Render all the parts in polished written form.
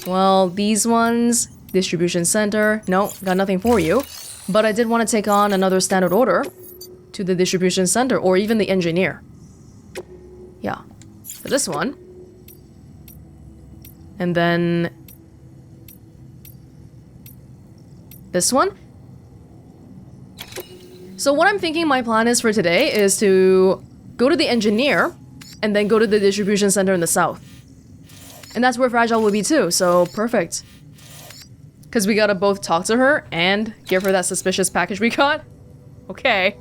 Well, these ones, distribution center, no, got nothing for you. But I did want to take on another standard order to the distribution center, or even the engineer. Yeah, for this one. And then this one. So what I'm thinking my plan is for today is to go to the engineer and then go to the distribution center in the south. And that's where Fragile will be too, so perfect. Because we gotta both talk to her and give her that suspicious package we got. Okay.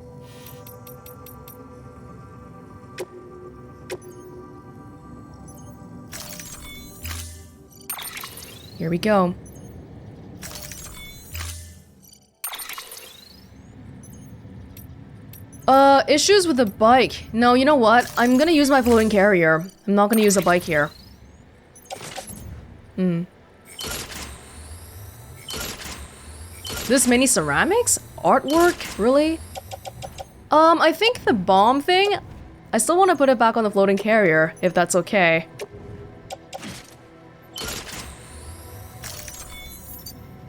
Here we go. Issues with the bike. No, you know what? I'm gonna use my floating carrier. I'm not gonna use a bike here. This many ceramics? Artwork? Really? I think the bomb thing, I still want to put it back on the floating carrier, if that's okay.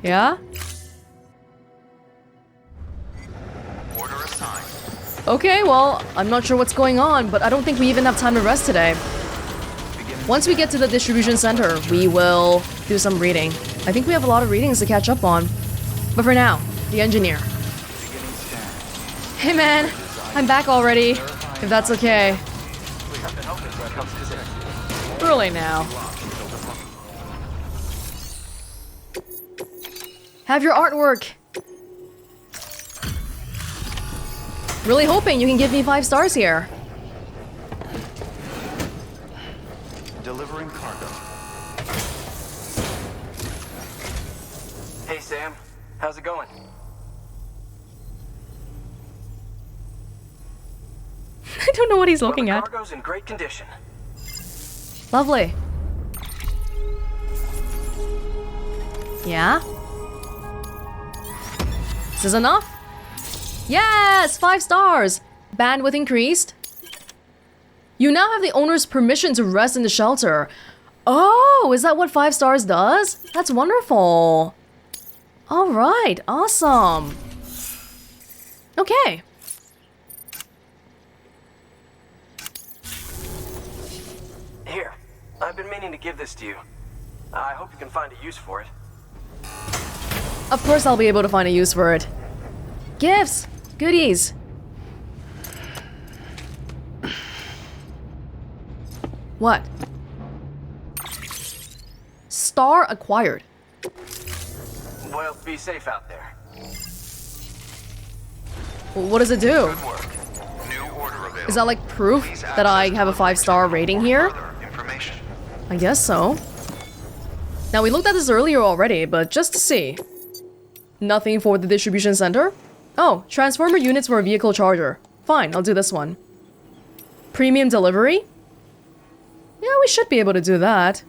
Yeah? Order assigned. Okay, well, I'm not sure what's going on, but I don't think we even have time to rest today. Once we get to the distribution center, we will do some reading. I think we have a lot of readings to catch up on. But for now, the engineer. Hey man, I'm back already, if that's okay. Really now. Have your artwork. Really hoping you can give me 5 stars here. Delivering cargo. Hey Sam, how's it going? I don't know what he's looking at. The cargo's in great condition. Lovely. Yeah? This is enough? Yes! 5 stars! Bandwidth increased. You now have the owner's permission to rest in the shelter. Oh, is that what 5 stars does? That's wonderful. Alright, awesome. Okay. Here, I've been meaning to give this to you. I hope you can find a use for it. Of course I'll be able to find a use for it. Gifts! Goodies! What? Star acquired. Well, be safe out there. What does it do? Good work. New order available. Is that like proof Please that I have a 5-star rating here? Further information. I guess so. Now we looked at this earlier already, but just to see. Nothing for the distribution center? Oh, transformer units for a vehicle charger. Fine, I'll do this one. Premium delivery? Yeah, we should be able to do that.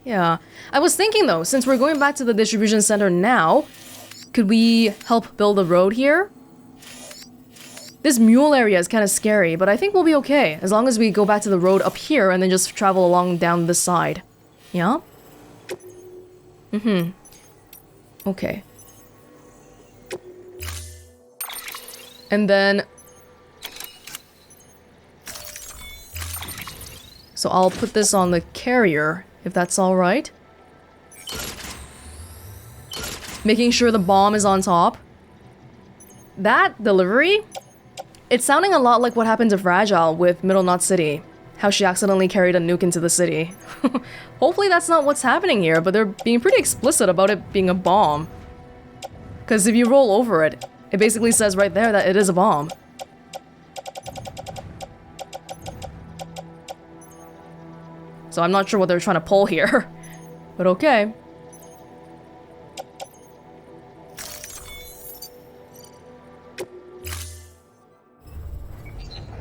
Yeah. I was thinking though, since we're going back to the distribution center now, could we help build a road here? This mule area is kind of scary, but I think we'll be okay, as long as we go back to the road up here and then just travel along down this side. Yeah? Okay. And then... So I'll put this on the carrier, if that's alright. Making sure the bomb is on top. That delivery? It's sounding a lot like what happened to Fragile with Middle Knot City. How she accidentally carried a nuke into the city. Hopefully that's not what's happening here, but they're being pretty explicit about it being a bomb. Because if you roll over it, it basically says right there that it is a bomb. So I'm not sure what they're trying to pull here. But okay.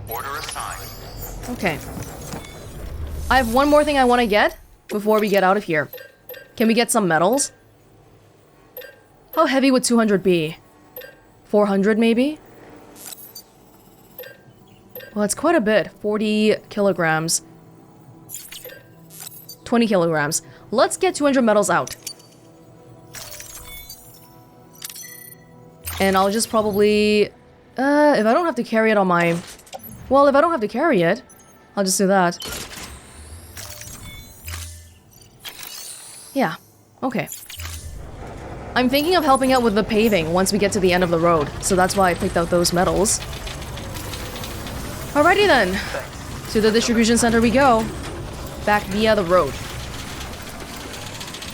Order assigned. Okay. I have one more thing I want to get before we get out of here. Can we get some metals? How heavy would 200 be? 400 maybe? Well, it's quite a bit. 40 kilograms. 20 kilograms. let's get 200 metals out. And I'll just probably... if I don't have to carry it on my... Well, if I don't have to carry it, I'll just do that. Yeah, okay. I'm thinking of helping out with the paving once we get to the end of the road, so that's why I picked out those metals. Alrighty then, to the distribution center we go. Back via the road.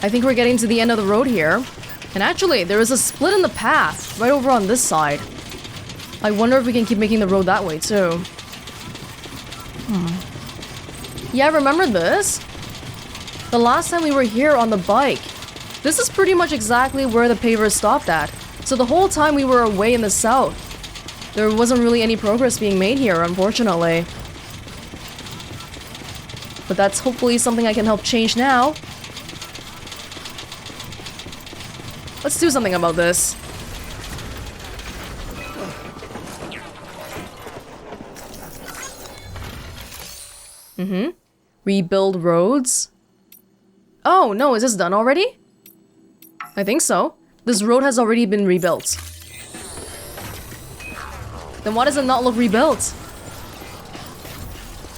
I think we're getting to the end of the road here. And actually, there is a split in the path right over on this side. I wonder if we can keep making the road that way too. Yeah, remember this? The last time we were here on the bike. This is pretty much exactly where the paver stopped at. So the whole time we were away in the south, there wasn't really any progress being made here, unfortunately. But that's hopefully something I can help change now. Let's do something about this. Rebuild roads? Oh, no, is this done already? I think so. This road has already been rebuilt. Then why does it not look rebuilt?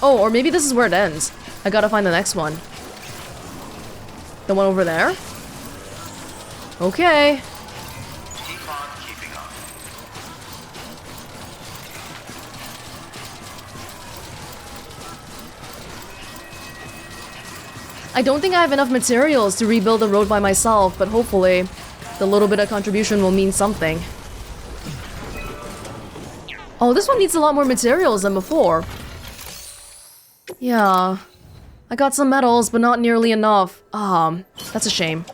Oh, or maybe this is where it ends. I gotta find the next one. The one over there? Okay. Keep on keeping on. I don't think I have enough materials to rebuild the road by myself, but hopefully the little bit of contribution will mean something. Oh, this one needs a lot more materials than before. Yeah. I got some metals, but not nearly enough. That's a shame.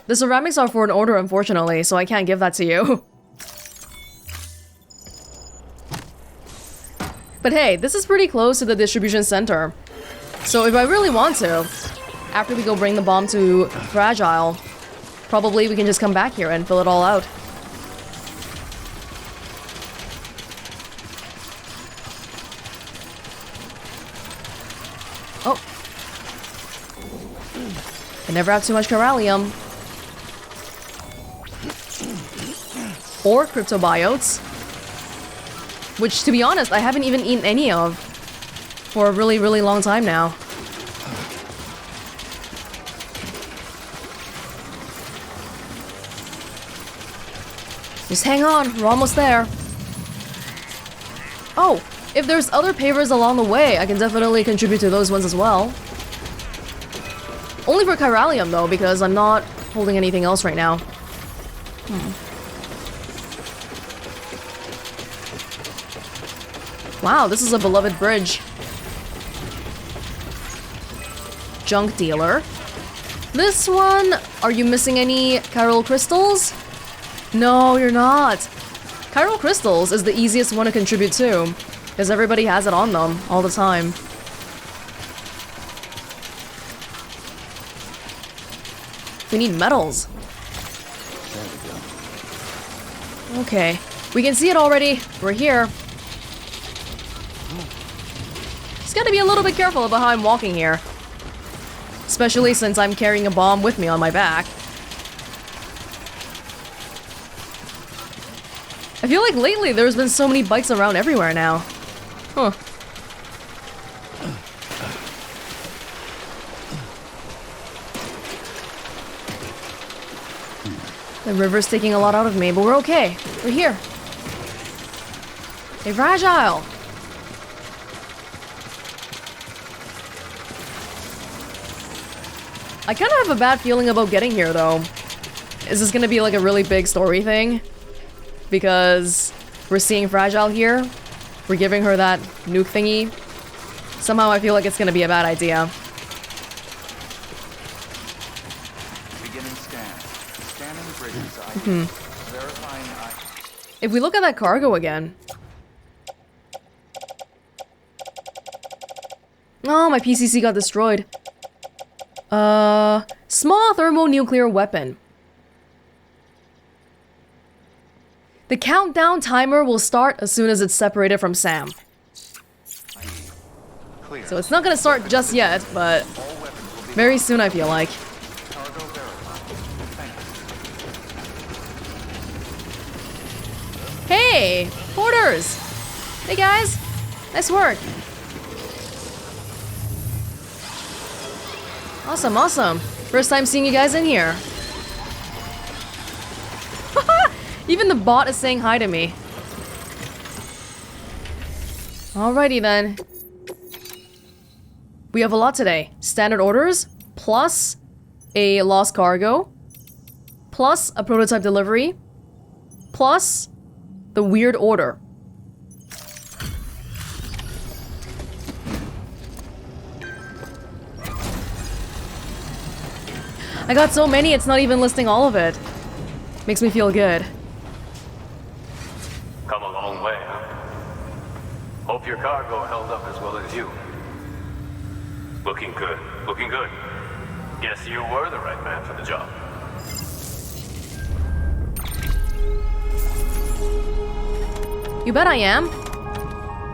The ceramics are for an order, unfortunately, so I can't give that to you. But hey, this is pretty close to the distribution center. So if I really want to, after we go bring the bomb to Fragile, probably we can just come back here and fill it all out. Oh. I never have too much Corallium. Or cryptobiotes. Which, to be honest, I haven't even eaten any of for a really, really long time now. Just hang on, we're almost there. Oh, if there's other pavers along the way, I can definitely contribute to those ones as well. Only for Chiralium though, because I'm not holding anything else right now. Wow, this is a beloved bridge. Junk dealer. This one, are you missing any chiral crystals? No, you're not. Chiral crystals is the easiest one to contribute to, because everybody has it on them all the time. We need metals. Okay, we can see it already. We're here. Just gotta be a little bit careful about how I'm walking here. Especially since I'm carrying a bomb with me on my back. I feel like lately there's been so many bikes around everywhere now. Huh. The river's taking a lot out of me, but we're okay. We're here. Hey, Fragile! I kind of have a bad feeling about getting here, though. Is this gonna be like a really big story thing? Because we're seeing Fragile here. We're giving her that nuke thingy. Somehow I feel like it's gonna be a bad idea. Beginning scan. Scanning bridges ID. Verifying ID. If we look at that cargo again. Oh, my PCC got destroyed. Small thermonuclear weapon. The countdown timer will start as soon as it's separated from Sam. Clear. So it's not gonna start just yet, but All weapons will Very soon, I feel like. Cargo verified. Thank you. Hey! Porters! Hey guys! Nice work! Awesome, awesome! First time seeing you guys in here. Even the bot is saying hi to me. Alrighty then. We have a lot today. Standard orders, plus a lost cargo, plus a prototype delivery, plus the weird order. I got so many, it's not even listing all of it. Makes me feel good. Come a long way, huh? Hope your cargo held up as well as you. Looking good, looking good. Guess you were the right man for the job. You bet I am.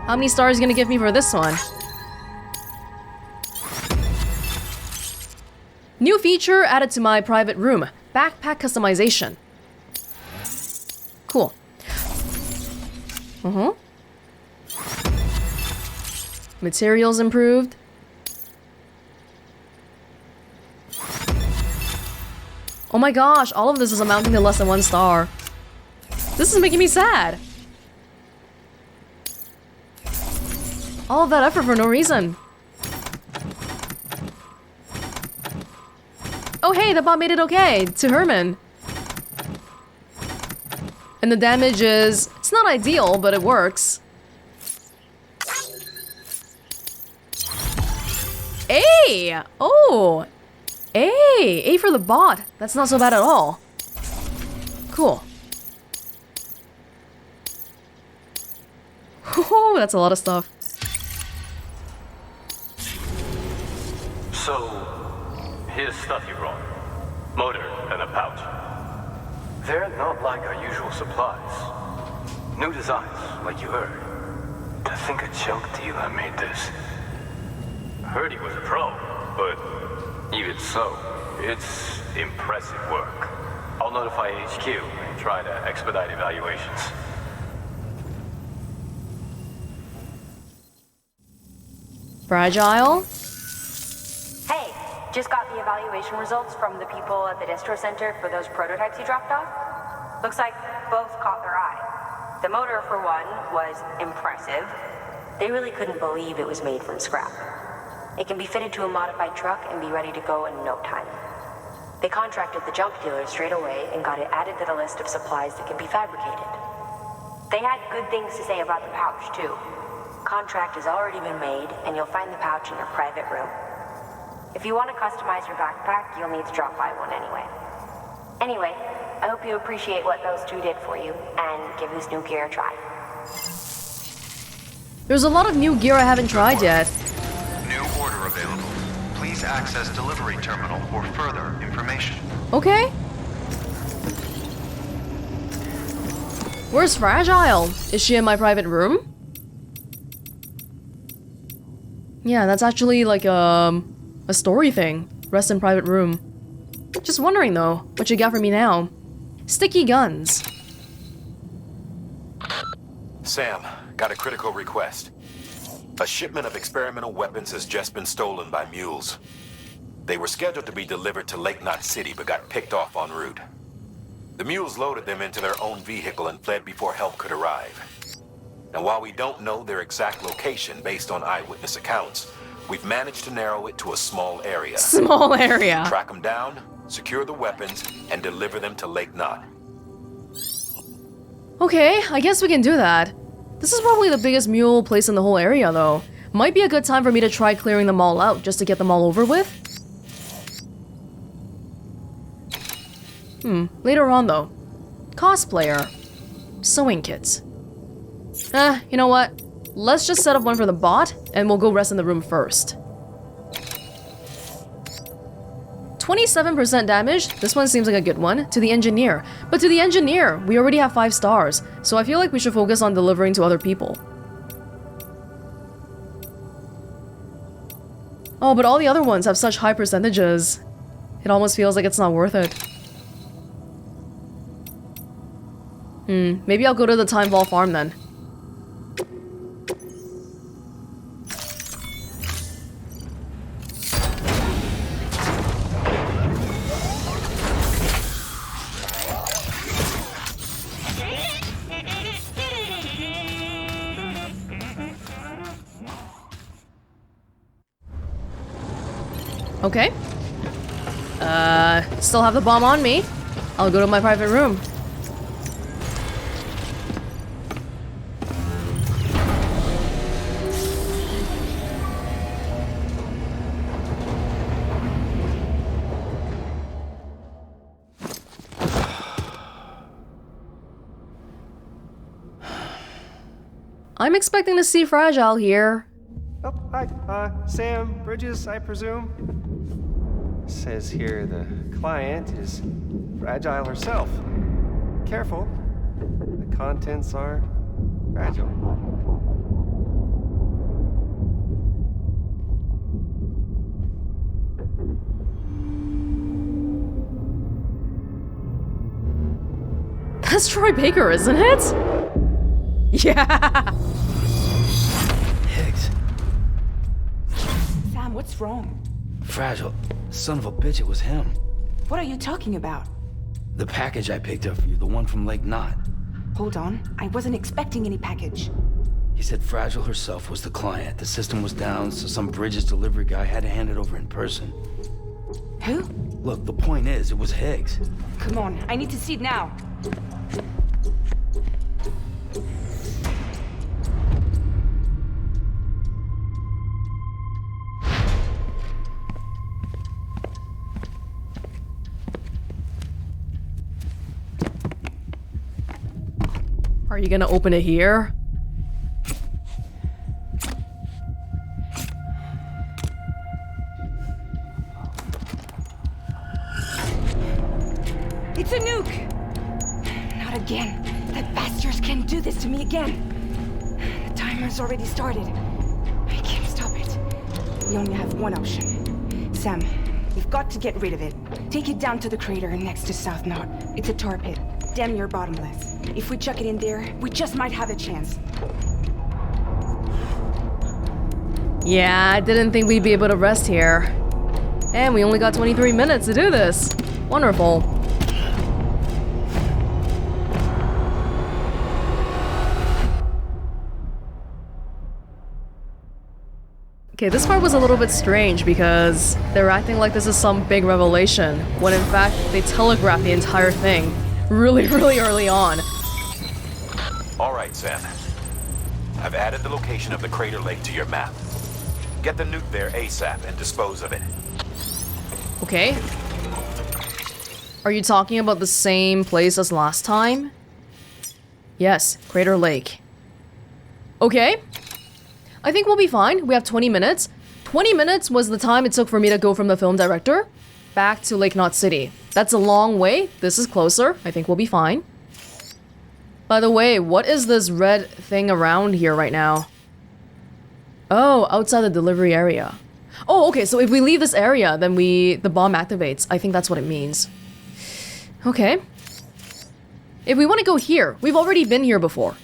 How many stars are you gonna give me for this one? New feature added to my private room. Backpack customization. Cool. Materials improved. Oh my gosh, all of this is amounting to less than 1 star. This is making me sad. All of that effort for no reason. Oh hey, the bot made it okay to Herman. And the damage is... it's not ideal, but it works. A! Oh! A! A for the bot. That's not so bad at all. Cool. Oh, that's a lot of stuff. So, here's stuff you brought. Motor and a pouch. They're not like our usual supplies. New designs, like you heard. To think a junk dealer made this. Heard he was a pro, but even so, it's impressive work. I'll notify HQ and try to expedite evaluations. Fragile. Hey, just got the evaluation results from the people at the distro center for those prototypes you dropped off. Looks like both caught their eye. The motor, for one, was impressive. They really couldn't believe it was made from scrap. It can be fitted to a modified truck and be ready to go in no time. They contracted the junk dealer straight away and got it added to the list of supplies that can be fabricated. They had good things to say about the pouch, too. Contract has already been made, and you'll find the pouch in your private room. If you want to customize your backpack, you'll need to drop by one anyway. Anyway, I hope you appreciate what those two did for you, and give this new gear a try. There's a lot of new gear I haven't tried yet. New order available. Please access delivery terminal for further information. Okay. Where's Fragile? Is she in my private room? Yeah, that's actually like a story thing. Rest in private room. Just wondering though, what you got for me now? Sticky guns. Sam, got a critical request. A shipment of experimental weapons has just been stolen by mules. They were scheduled to be delivered to Lake Knot City, but got picked off en route. The mules loaded them into their own vehicle and fled before help could arrive. And while we don't know their exact location based on eyewitness accounts, we've managed to narrow it to a small area. Small area. Track them down, secure the weapons, and deliver them to Lake Knot. Okay, I guess we can do that. This is probably the biggest mule place in the whole area though. Might be a good time for me to try clearing them all out just to get them all over with. Later on though. Cosplayer. Sewing kits. You know what? Let's just set up one for the bot, and we'll go rest in the room first. 27% damage, this one seems like a good one, to the engineer. But to the engineer, we already have 5 stars, so I feel like we should focus on delivering to other people. Oh, but all the other ones have such high percentages. It almost feels like it's not worth it. Maybe I'll go to the Time Vault farm then. Okay. Still have the bomb on me. I'll go to my private room. I'm expecting to see Fragile here. Oh, hi. Sam Bridges, I presume? Says here the client is Fragile herself. Careful. The contents are fragile. That's Troy Baker, isn't it? Yeah! Higgs. Sam, what's wrong? Fragile. Son of a bitch, it was him. What are you talking about? The package I picked up for you, the one from Lake Knot. Hold on, I wasn't expecting any package. He said Fragile herself was the client. The system was down, so some Bridges delivery guy had to hand it over in person. Who? Look, the point is, it was Higgs. Come on, I need to see it now. Are you gonna open it here? It's a nuke! Not again. That bastards can't do this to me again. The timer's already started. I can't stop it. We only have one option. Sam, we've got to get rid of it. Take it down to the crater next to South Knot. It's a tar pit. Damn near bottomless. If we chuck it in there, we just might have a chance. Yeah, I didn't think we'd be able to rest here. And we only got 23 minutes to do this. Wonderful. Okay, this part was a little bit strange because they're acting like this is some big revelation, when in fact they telegraphed the entire thing really early on. All right, Sam. I've added the location of the crater lake to your map. Get the nuke there ASAP and dispose of it. Okay. Are you talking about the same place as last time? Yes, Crater Lake. Okay. I think we'll be fine. We have 20 minutes. 20 minutes was the time it took for me to go from the film director back to Lake Knot City. That's a long way. This is closer. I think we'll be fine. By the way, what is this red thing around here right now? Oh, outside the delivery area. Oh, okay, so if we leave this area, then the bomb activates. I think that's what it means. Okay. If we want to go here, we've already been here before.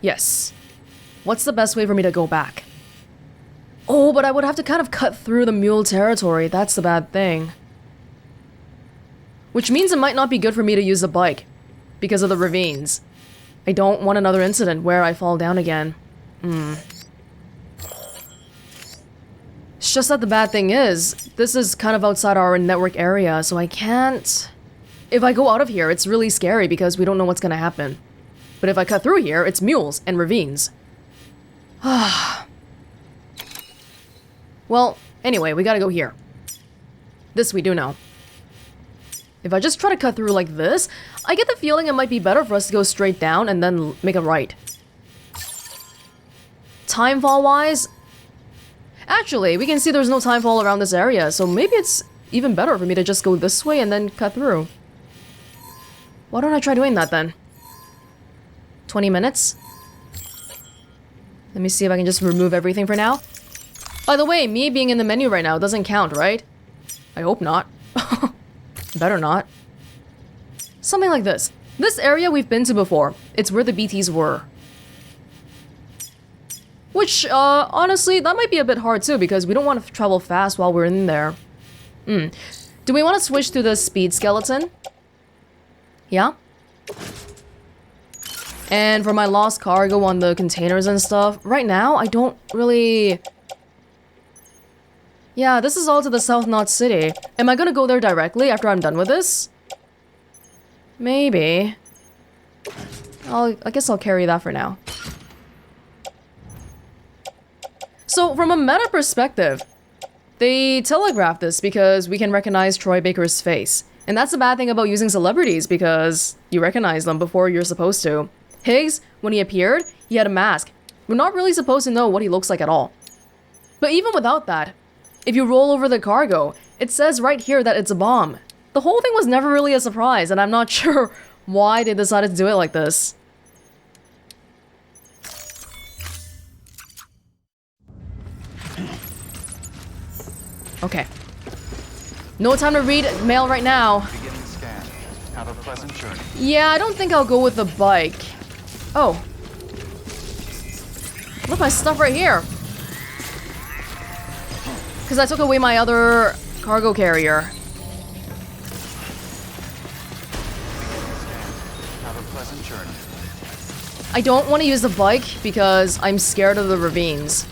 Yes. What's the best way for me to go back? Oh, but I would have to kind of cut through the mule territory. That's the bad thing. Which means it might not be good for me to use the bike because of the ravines. I don't want another incident where I fall down again. It's just that the bad thing is, this is kind of outside our network area, so I can't... If I go out of here, it's really scary because we don't know what's gonna happen. But if I cut through here, it's mules and ravines. Well, anyway, we gotta go here. This we do know. If I just try to cut through like this, I get the feeling it might be better for us to go straight down and then make a right. Timefall-wise... Actually, we can see there's no timefall around this area, so maybe it's even better for me to just go this way and then cut through. Why don't I try doing that then? 20 minutes? Let me see if I can just remove everything for now. By the way, me being in the menu right now doesn't count, right? I hope not. Better not. Something like this. This area we've been to before. It's where the BTs were. Which, honestly, that might be a bit hard too, because we don't want to travel fast while we're in there. Do we want to switch to the speed skeleton? Yeah? And for my lost cargo on the containers and stuff, right now, I don't really... Yeah, this is all to the South Knot City. Am I gonna go there directly after I'm done with this? Maybe. I guess I'll carry that for now. So, from a meta perspective, they telegraphed this because we can recognize Troy Baker's face. And that's the bad thing about using celebrities, because you recognize them before you're supposed to. Higgs, when he appeared, he had a mask. We're not really supposed to know what he looks like at all. But even without that, if you roll over the cargo, it says right here that it's a bomb. The whole thing was never really a surprise, and I'm not sure why they decided to do it like this. Okay. No time to read mail right now. Beginning scan. Have a pleasant journey. Yeah, I don't think I'll go with the bike. Oh. Look, my stuff right here. Because I took away my other cargo carrier. Have a pleasant journey. I don't want to use the bike because I'm scared of the ravines.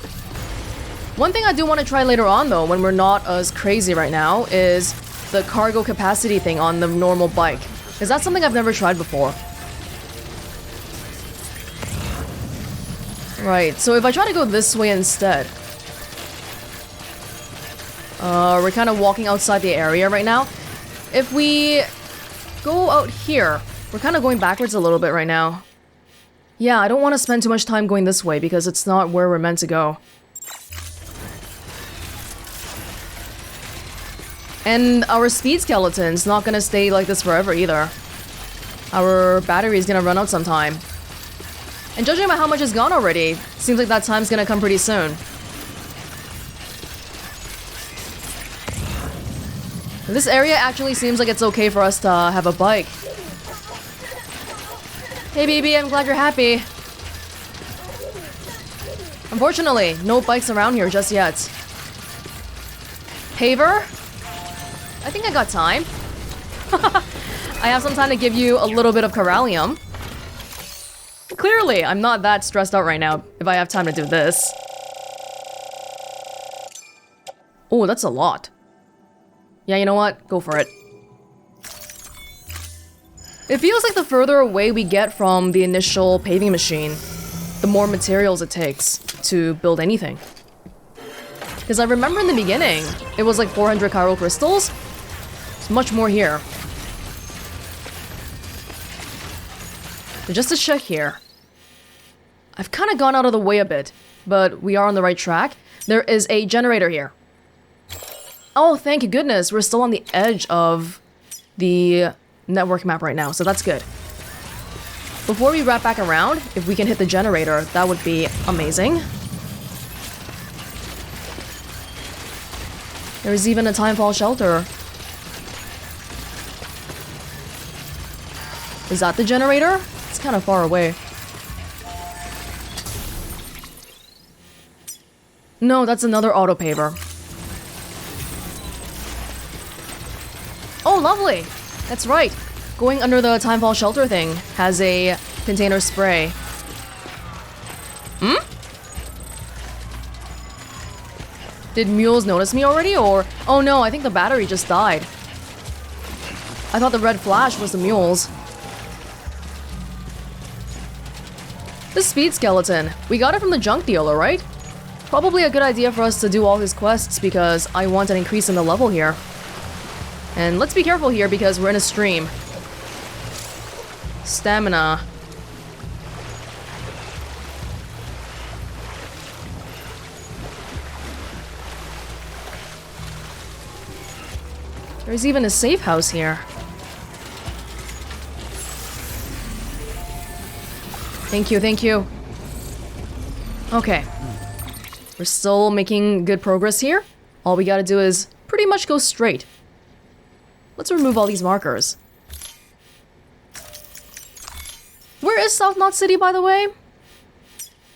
One thing I do want to try later on though, when we're not as crazy right now, is the cargo capacity thing on the normal bike. Because that's something I've never tried before. Right, so if I try to go this way instead... we're kind of walking outside the area right now. If we go out here, we're kind of going backwards a little bit right now. Yeah, I don't want to spend too much time going this way because it's not where we're meant to go. And our speed skeleton's not gonna stay like this forever either. Our battery's gonna run out sometime. And judging by how much is gone already, seems like that time's gonna come pretty soon. This area actually seems like it's okay for us to have a bike. Hey baby, I'm glad you're happy. Unfortunately, no bikes around here just yet. Paver? I think I got time. I have some time to give you a little bit of Corallium. Clearly, I'm not that stressed out right now if I have time to do this. Oh, that's a lot. Yeah, you know what? Go for it. It feels like the further away we get from the initial paving machine, the more materials it takes to build anything. Because I remember in the beginning, it was like 400 chiral crystals. There's much more here. So just to check here. I've kind of gone out of the way a bit, but we are on the right track. There is a generator here. Oh, thank goodness, we're still on the edge of the network map right now, so that's good. Before we wrap back around, if we can hit the generator, that would be amazing. There's even a timefall shelter. Is that the generator? It's kind of far away. No, that's another auto paver. Oh, lovely! That's right. Going under the timefall shelter thing has a container spray. Hmm? Did mules notice me already, or... Oh no, I think the battery just died. I thought the red flash was the mules. The speed skeleton. We got it from the junk dealer, right? Probably a good idea for us to do all his quests because I want an increase in the level here. And let's be careful here because we're in a stream. Stamina. There's even a safe house here. Thank you, thank you. Okay. We're still making good progress here. All we gotta do is pretty much go straight. Let's remove all these markers. Where is South Knot City, by the way?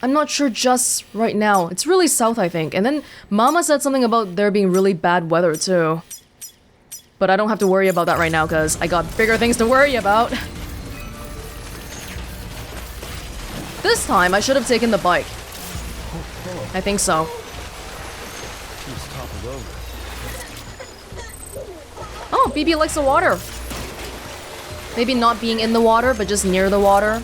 I'm not sure just right now. It's really south, I think. And then Mama said something about there being really bad weather, too. But I don't have to worry about that right now, because I got bigger things to worry about. This time, I should have taken the bike. I think so. Oh, BB likes the water. Maybe not being in the water, but just near the water.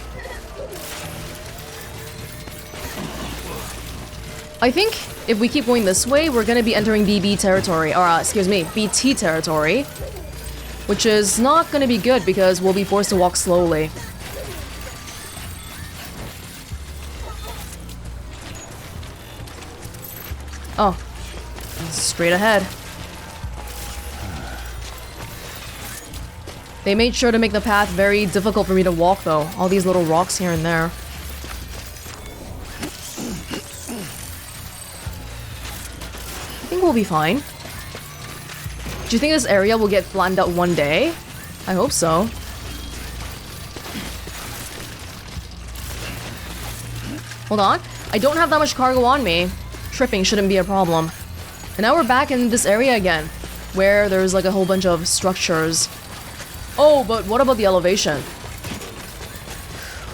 I think if we keep going this way, we're gonna be entering BB territory, or excuse me, BT territory, which is not gonna be good because we'll be forced to walk slowly. Oh, straight ahead. They made sure to make the path very difficult for me to walk though, all these little rocks here and there. I think we'll be fine. Do you think this area will get flattened out one day? I hope so. Hold on. I don't have that much cargo on me. Tripping shouldn't be a problem. And now we're back in this area again, where there's like a whole bunch of structures. Oh, but what about the elevation?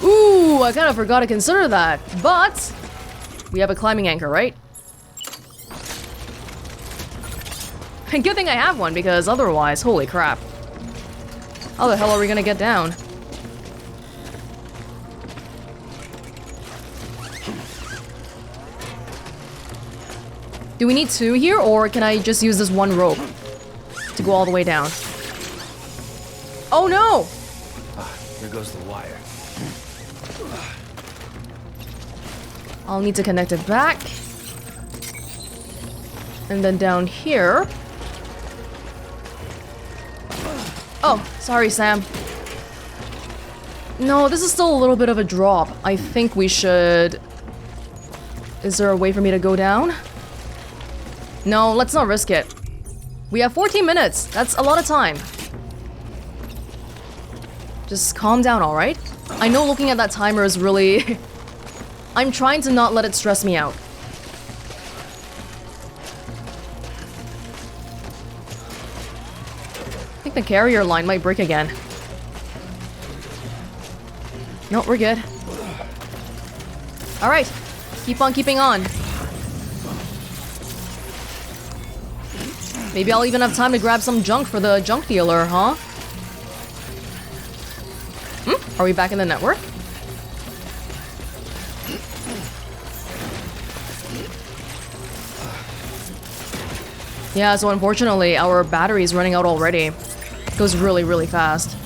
Ooh, I kind of forgot to consider that. But we have a climbing anchor, right? Good thing I have one, because otherwise, holy crap. How the hell are we gonna get down? Do we need two here, or can I just use this one rope to go all the way down? Oh no! There goes the wire. I'll need to connect it back. And then down here. Oh, sorry, Sam. No, this is still a little bit of a drop. I think we should... Is there a way for me to go down? No, let's not risk it. We have 14 minutes. That's a lot of time. Just calm down, alright? I know looking at that timer is really... I'm trying to not let it stress me out. I think the carrier line might break again. No, we're good. Alright, keep on keeping on. Maybe I'll even have time to grab some junk for the junk dealer, huh? Are we back in the network? Yeah, so unfortunately, our battery is running out already. It goes really, really fast.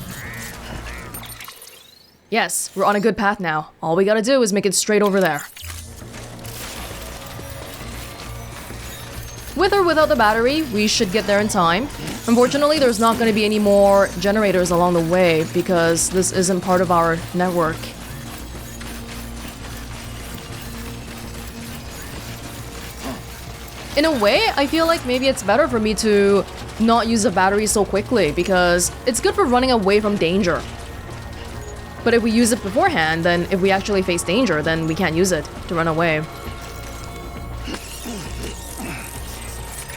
Yes, we're on a good path now. All we gotta do is make it straight over there. With or without the battery, we should get there in time. Unfortunately, there's not going to be any more generators along the way because this isn't part of our network. In a way, I feel like maybe it's better for me to not use the battery so quickly because it's good for running away from danger. But if we use it beforehand, then if we actually face danger, then we can't use it to run away.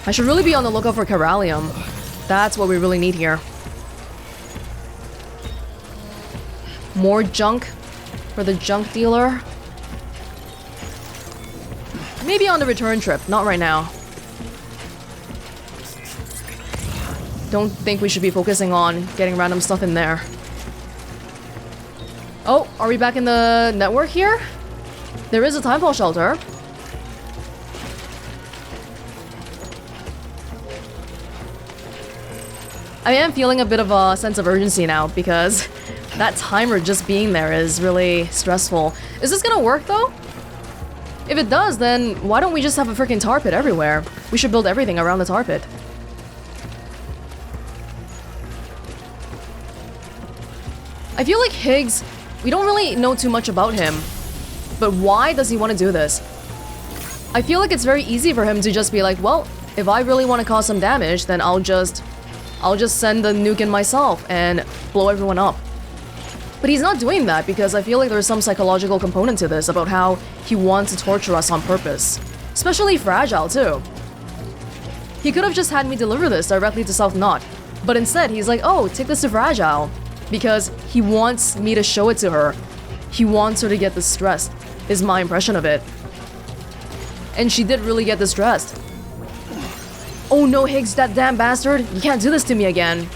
I should really be on the lookout for Corallium. That's what we really need here. More junk for the junk dealer. Maybe on the return trip, not right now. Don't think we should be focusing on getting random stuff in there. Oh, are we back in the network here? There is a timefall shelter. I am feeling a bit of a sense of urgency now because that timer just being there is really stressful. Is this gonna work though? If it does, then why don't we just have a freaking tar pit everywhere? We should build everything around the tar pit. I feel like Higgs, we don't really know too much about him. But why does he want to do this? I feel like it's very easy for him to just be like, well, if I really want to cause some damage, then I'll just send the nuke in myself and blow everyone up. But he's not doing that because I feel like there's some psychological component to this about how he wants to torture us on purpose. Especially Fragile, too. He could have just had me deliver this directly to South Knot, but instead he's like, oh, take this to Fragile, because he wants me to show it to her. He wants her to get distressed, is my impression of it. And she did really get distressed. Oh no, Higgs, that damn bastard! You can't do this to me again.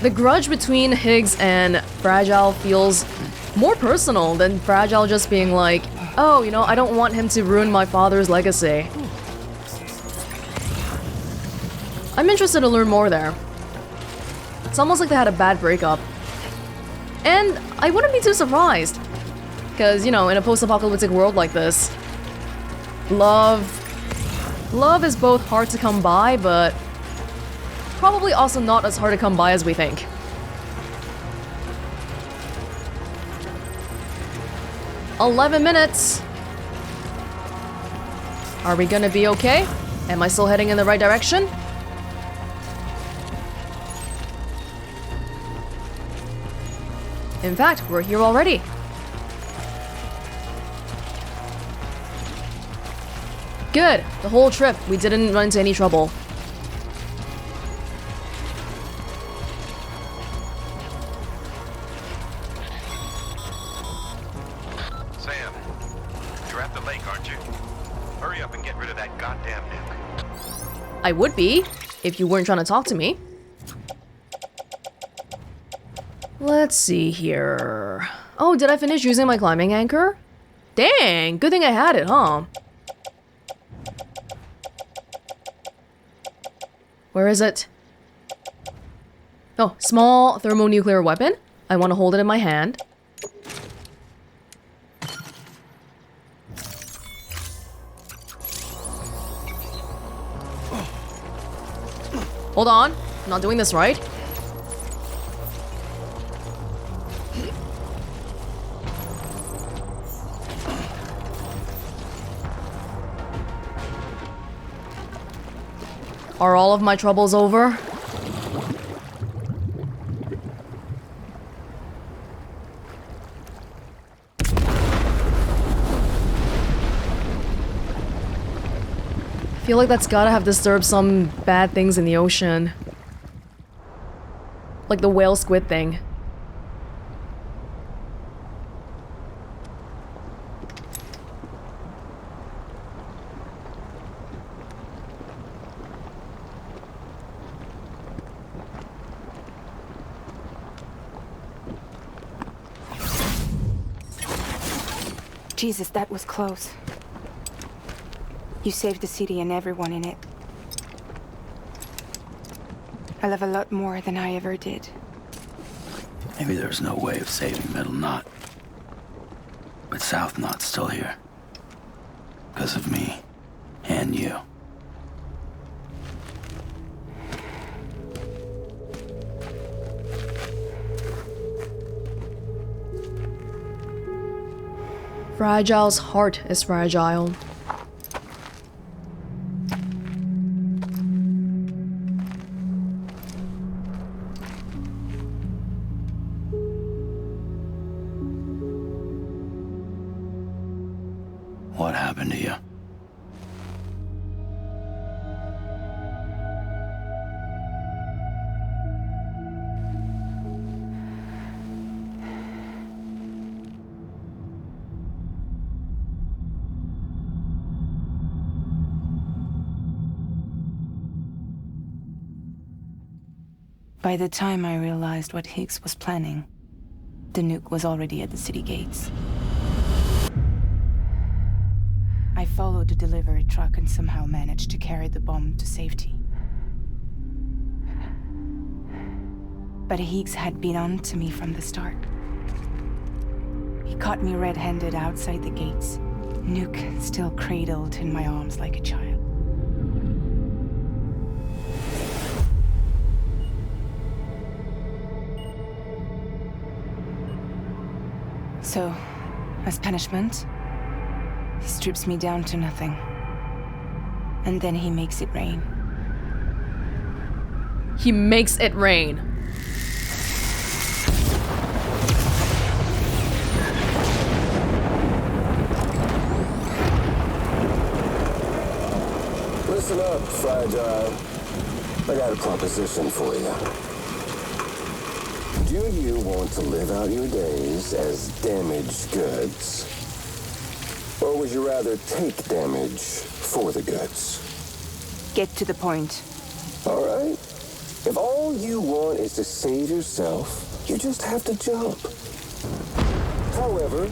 The grudge between Higgs and Fragile feels more personal than Fragile just being like, oh, you know, I don't want him to ruin my father's legacy. I'm interested to learn more there. It's almost like they had a bad breakup. And I wouldn't be too surprised. Because, you know, in a post-apocalyptic world like this, love is both hard to come by, but probably also not as hard to come by as we think. "11 minutes. Are we gonna be okay? Am I still heading in the right direction? In fact, we're here already. Good. The whole trip, we didn't run into any trouble. Sam, you're at the lake, aren't you? Hurry up and get rid of that goddamn nuke. I would be, if you weren't trying to talk to me. Let's see here. Oh, did I finish using my climbing anchor? Dang, good thing I had it, huh? Where is it? Oh, small thermonuclear weapon. I want to hold it in my hand. Hold on. I'm not doing this right. Are all of my troubles over? I feel like that's gotta have disturbed some bad things in the ocean. Like the whale squid thing. Jesus, that was close. You saved the city and everyone in it. I love a lot more than I ever did. Maybe there's no way of saving Middle Knot. But South Knot's still here. Because of me. And you. Fragile's heart is fragile. What happened to you? By the time I realized what Higgs was planning, the nuke was already at the city gates. I followed the delivery truck and somehow managed to carry the bomb to safety. But Higgs had been on to me from the start. He caught me red-handed outside the gates, nuke still cradled in my arms like a child. So, I As punishment, he strips me down to nothing. And then he makes it rain. He makes it rain. Listen up, Fragile. I got a proposition for you. Do you want to live out your days as damaged goods? Or would you rather take damage for the goods? Get to the point. All right. If all you want is to save yourself, you just have to jump. However,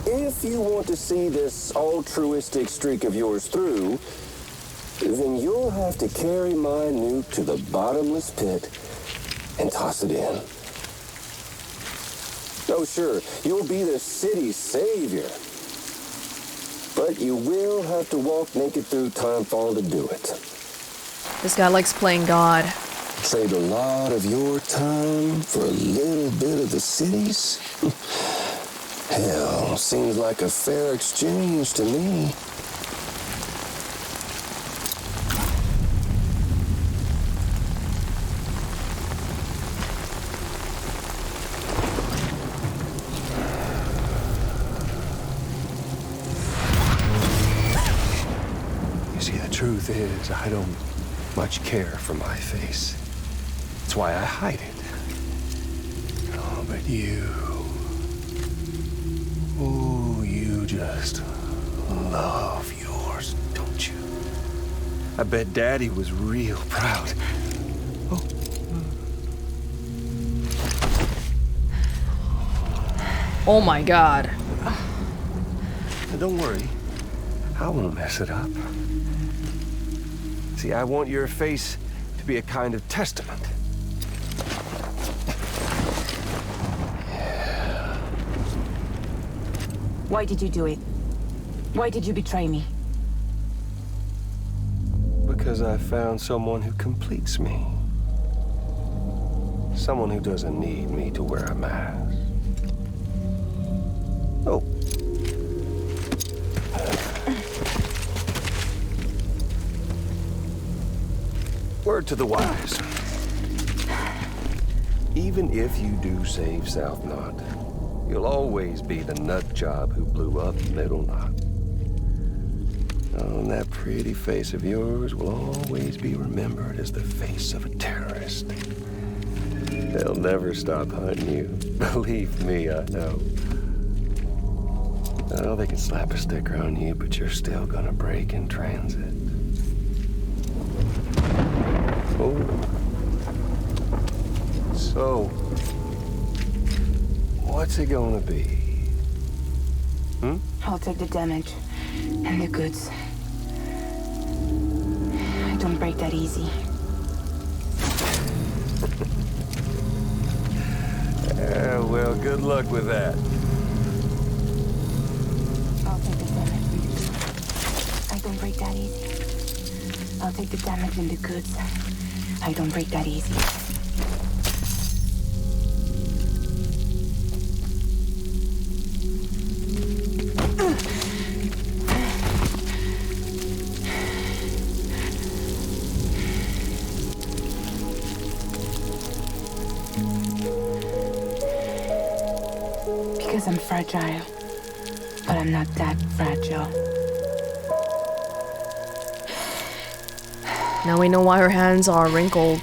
if you want to see this altruistic streak of yours through, then you'll have to carry my nuke to the bottomless pit and toss it in. Oh, sure, you'll be the city's savior. But you will have to walk naked through Timefall to do it. This guy likes playing God. Trade a lot of your time for a little bit of the city's? Hell, seems like a fair exchange to me. Truth is, I don't much care for my face. That's why I hide it. Oh, but you... Oh, you just love yours, don't you? I bet Daddy was real proud. Oh. Oh my god. Now don't worry. I won't mess it up. See, I want your face to be a kind of testament. Yeah. Why did you do it? Why did you betray me? Because I found someone who completes me. Someone who doesn't need me to wear a mask. Oh. Word to the wise. Even if you do save South Knot, you'll always be the nut job who blew up Middle Knot. Oh, and that pretty face of yours will always be remembered as the face of a terrorist. They'll never stop hunting you. Believe me, I know. Oh, they can slap a sticker on you, but you're still gonna break in transit. Oh. So, what's it gonna be? Hmm? I'll take the damage and the goods. I don't break that easy. Well, good luck with that. I'll take the damage. I don't break that easy. I'll take the damage and the goods. I don't break that easy. Because I'm fragile, but I'm not that fragile. Now we know why her hands are wrinkled.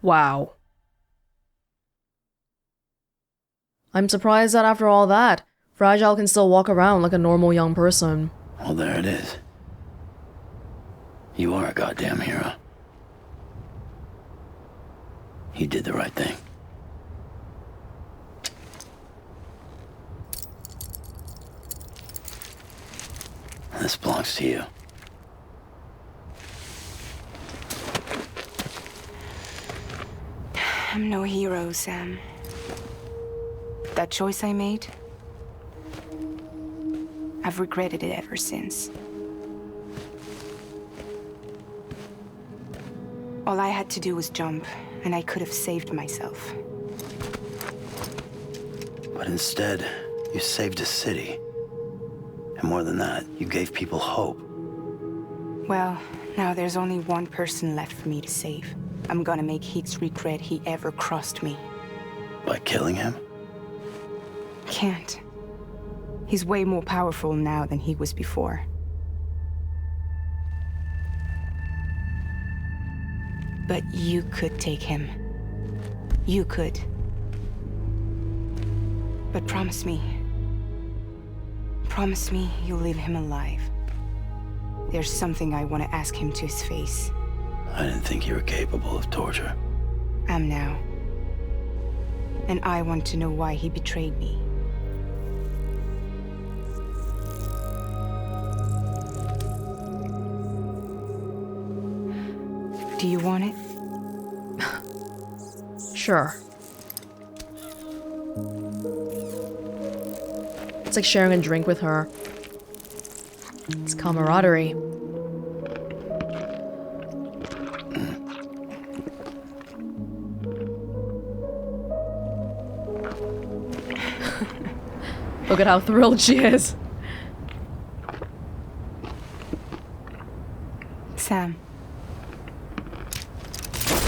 Wow. I'm surprised that after all that, Fragile can still walk around like a normal young person. Well, there it is. You are a goddamn hero. You did the right thing. This belongs to you. I'm no hero, Sam. That choice I made, I've regretted it ever since. All I had to do was jump, and I could have saved myself. But instead, you saved a city. And more than that, you gave people hope. Well, now there's only one person left for me to save. I'm gonna make Higgs regret he ever crossed me. By killing him? Can't. He's way more powerful now than he was before. But you could take him. You could. But promise me. Promise me you'll leave him alive. There's something I want to ask him to his face. I didn't think you were capable of torture. Am now. And I want to know why he betrayed me. Do you want it? Sure. It's like sharing a drink with her. It's camaraderie. Look at how thrilled she is. Sam.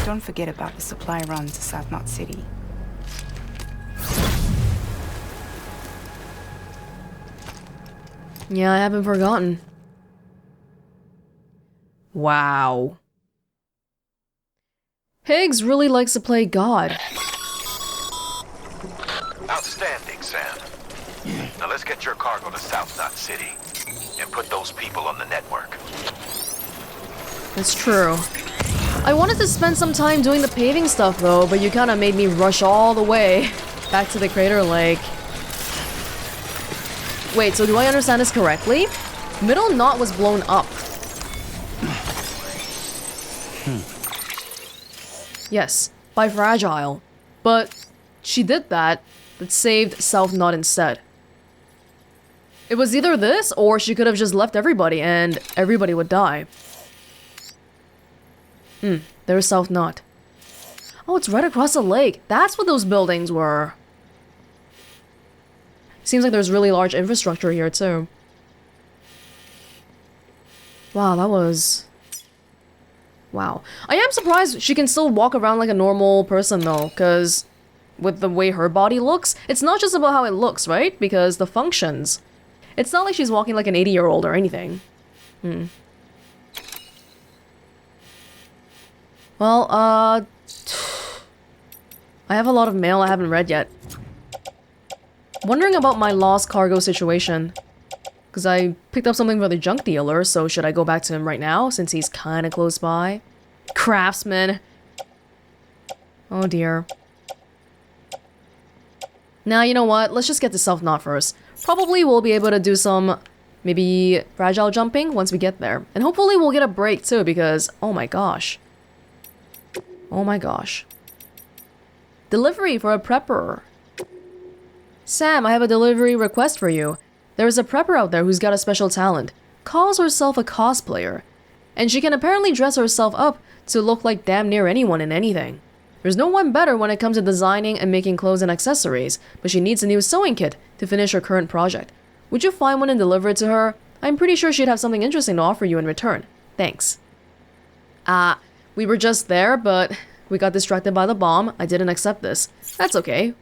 Don't forget about the supply runs to South Knot City. Yeah, I haven't forgotten. Wow. Higgs really likes to play God. Outstanding, Sam. Now let's get your cargo to South Knot City and put those people on the network. It's true. I wanted to spend some time doing the paving stuff though, but you kinda made me rush all the way back to the crater lake. Wait, so do I understand this correctly? Middle Knot was blown up. Yes, by Fragile. But she did that, but saved South Knot instead. It was either this, or she could have just left everybody, and everybody would die. There's South Knot. Oh, it's right across the lake. That's what those buildings were. Seems like there's really large infrastructure here, too. Wow, that was... Wow. I am surprised she can still walk around like a normal person, though, because with the way her body looks, it's not just about how it looks, right? Because the functions. It's not like she's walking like an 80-year-old or anything. Well, I have a lot of mail I haven't read yet. Wondering about my lost cargo situation. Because I picked up something for the junk dealer, so should I go back to him right now, since he's kind of close by? Craftsman. Oh dear. Now, you know what? Let's just get to South Knot first. Probably we'll be able to do some, maybe, fragile jumping once we get there. And hopefully we'll get a break too, because, oh my gosh. Oh my gosh. Delivery for a prepper. Sam, I have a delivery request for you. There is a prepper out there who's got a special talent. Calls herself a cosplayer. And she can apparently dress herself up to look like damn near anyone in anything. There's no one better when it comes to designing and making clothes and accessories, but she needs a new sewing kit to finish her current project. Would you find one and deliver it to her? I'm pretty sure she'd have something interesting to offer you in return. Thanks. We were just there, but we got distracted by the bomb. I didn't accept this. That's okay.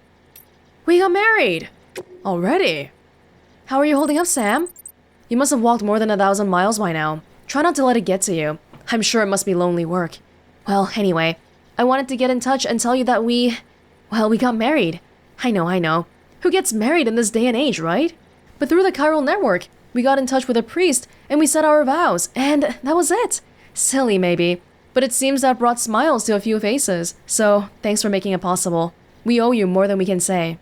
We got married! Already? How are you holding up, Sam? You must have walked more than 1,000 miles by now. Try not to let it get to you. I'm sure it must be lonely work. Well, anyway, I wanted to get in touch and tell you that we got married. I know. Who gets married in this day and age, right? But through the chiral network, we got in touch with a priest and we said our vows, and that was it. Silly, maybe. But it seems that brought smiles to a few faces, so thanks for making it possible. We owe you more than we can say.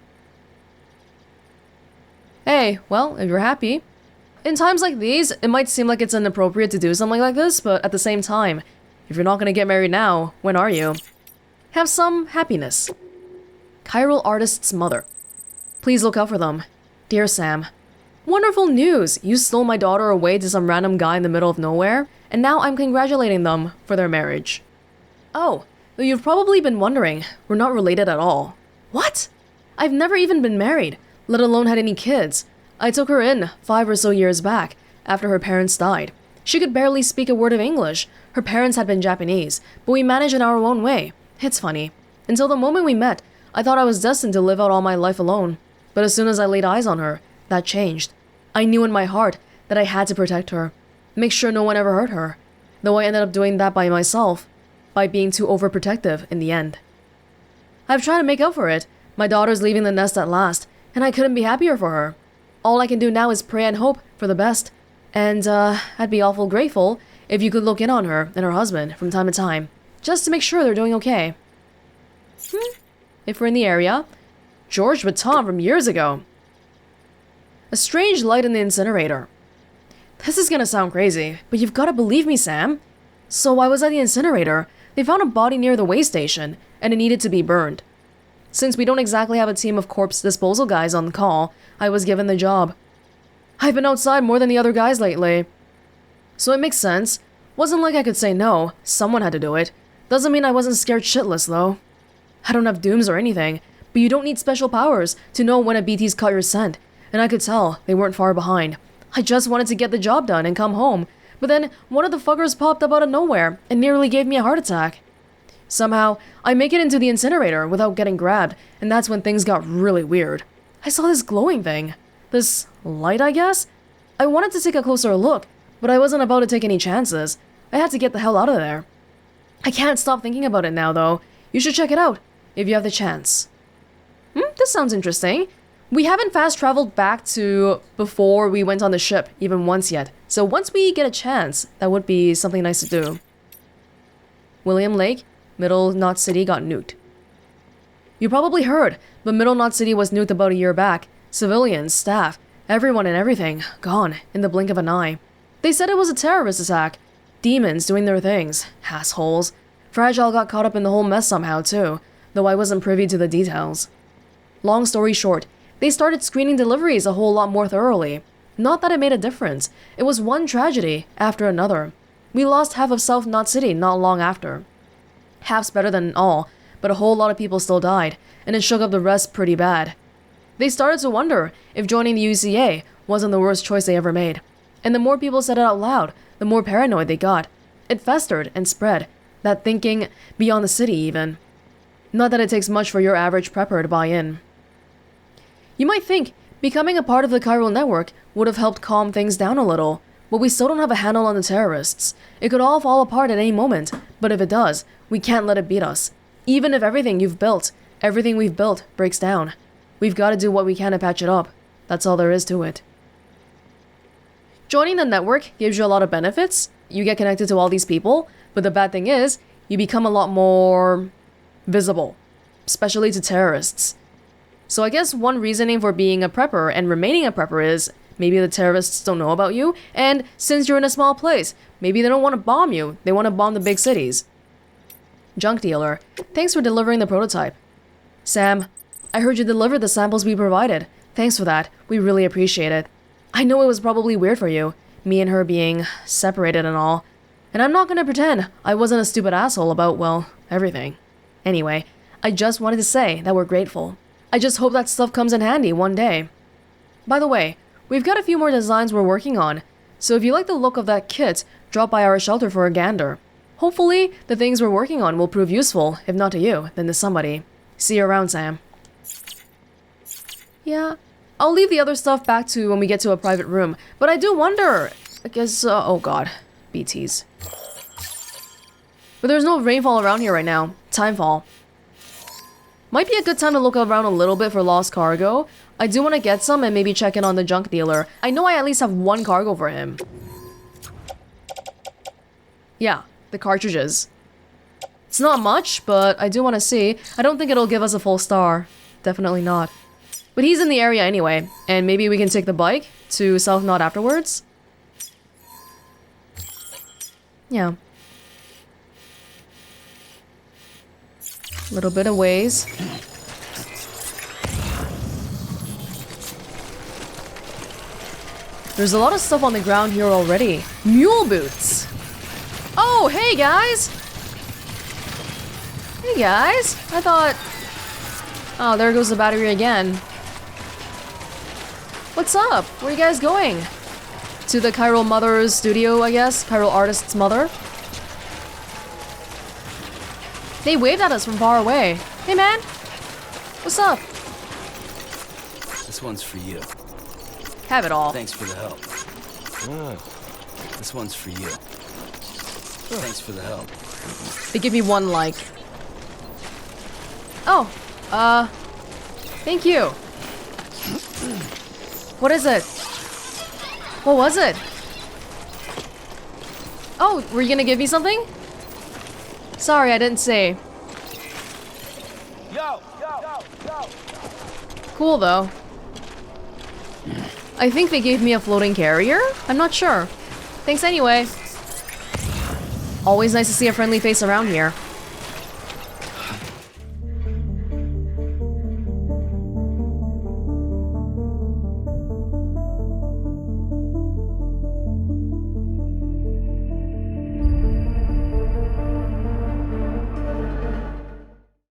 Hey, well, if you're happy. In times like these, it might seem like it's inappropriate to do something like this, but at the same time, if you're not gonna get married now, when are you? Have some happiness. Chiral artist's mother. Please look out for them. Dear Sam. Wonderful news! You stole my daughter away to some random guy in the middle of nowhere, and now I'm congratulating them for their marriage. Oh, though you've probably been wondering, we're not related at all. What? I've never even been married, let alone had any kids. I took her in 5 or so years back, after her parents died. She could barely speak a word of English. Her parents had been Japanese, but we managed in our own way. It's funny. Until the moment we met, I thought I was destined to live out all my life alone. But as soon as I laid eyes on her, that changed. I knew in my heart that I had to protect her. Make sure no one ever hurt her. Though I ended up doing that by myself, by being too overprotective in the end. I've tried to make up for it. My daughter's leaving the nest at last, and I couldn't be happier for her. All I can do now is pray and hope for the best. And, I'd be awful grateful if you could look in on her and her husband from time to time, just to make sure they're doing okay. If we're in the area, George with Tom from years ago. A strange light in the incinerator. This is gonna sound crazy, but you've gotta believe me, Sam. So I was at the incinerator. They found a body near the waste station, and it needed to be burned. Since we don't exactly have a team of corpse disposal guys on call, I was given the job. I've been outside more than the other guys lately. So it makes sense. Wasn't like I could say no. Someone had to do it. Doesn't mean I wasn't scared shitless, though. I don't have dooms or anything, but you don't need special powers to know when a BT's caught your scent, and I could tell they weren't far behind. I just wanted to get the job done and come home, but then one of the fuckers popped up out of nowhere and nearly gave me a heart attack. Somehow, I make it into the incinerator without getting grabbed, and that's when things got really weird. I saw this glowing thing. This light, I guess? I wanted to take a closer look, but I wasn't about to take any chances. I had to get the hell out of there. I can't stop thinking about it now, though. You should check it out, if you have the chance. This sounds interesting. We haven't fast-traveled back to before we went on the ship even once yet, so once we get a chance, that would be something nice to do. William Lake, Middle Knot City got nuked. You probably heard, but Middle Knot City was nuked about a year back. Civilians, staff, everyone and everything, gone in the blink of an eye. They said it was a terrorist attack. Demons doing their things. Assholes. Fragile got caught up in the whole mess somehow too, though I wasn't privy to the details. Long story short, they started screening deliveries a whole lot more thoroughly. Not that it made a difference. It was one tragedy after another. We lost half of South Knot City not long after. Half's better than all, but a whole lot of people still died, and it shook up the rest pretty bad. They started to wonder if joining the UCA wasn't the worst choice they ever made. And the more people said it out loud, the more paranoid they got. It festered and spread, that thinking beyond the city even. Not that it takes much for your average prepper to buy in. You might think becoming a part of the chiral network would have helped calm things down a little, but we still don't have a handle on the terrorists. It could all fall apart at any moment, but if it does, we can't let it beat us. Even if everything we've built, breaks down. We've got to do what we can to patch it up. That's all there is to it. Joining the network gives you a lot of benefits. You get connected to all these people, but the bad thing is, you become a lot more visible, especially to terrorists. So I guess one reasoning for being a prepper and remaining a prepper is maybe the terrorists don't know about you, and since you're in a small place, maybe they don't want to bomb you, they want to bomb the big cities. Junk dealer, thanks for delivering the prototype. Sam, I heard you delivered the samples we provided. Thanks for that, we really appreciate it. I know it was probably weird for you, me and her being separated and all, and I'm not gonna pretend I wasn't a stupid asshole about, well, everything. Anyway, I just wanted to say that we're grateful. I just hope that stuff comes in handy one day. By the way, we've got a few more designs we're working on, so if you like the look of that kit, drop by our shelter for a gander. Hopefully, the things we're working on will prove useful, if not to you, then to somebody. See you around, Sam. Yeah, I'll leave the other stuff back to when we get to a private room, but I do wonder, I guess, oh god, BTs. But there's no rainfall around here right now. Timefall. Might be a good time to look around a little bit for lost cargo. I do want to get some and maybe check in on the junk dealer. I know I at least have one cargo for him. Yeah, the cartridges. It's not much, but I do want to see. I don't think it'll give us a full star. Definitely not. But he's in the area anyway, and maybe we can take the bike to South Knot afterwards? Yeah. Little bit of ways. There's a lot of stuff on the ground here already. Mule boots! Oh, hey guys! Hey guys! I thought... Oh, there goes the battery again. What's up? Where are you guys going? To the chiral mother's studio, I guess? Chiral artist's mother? They waved at us from far away. Hey man! What's up? This one's for you. Have it all. Thanks for the help. This one's for you. Thanks for the help. They give me one like. Oh, thank you. What is it? What was it? Oh, were you gonna give me something? Sorry, I didn't say. Cool though. I think they gave me a floating carrier? I'm not sure. Thanks anyway. Always nice to see a friendly face around here.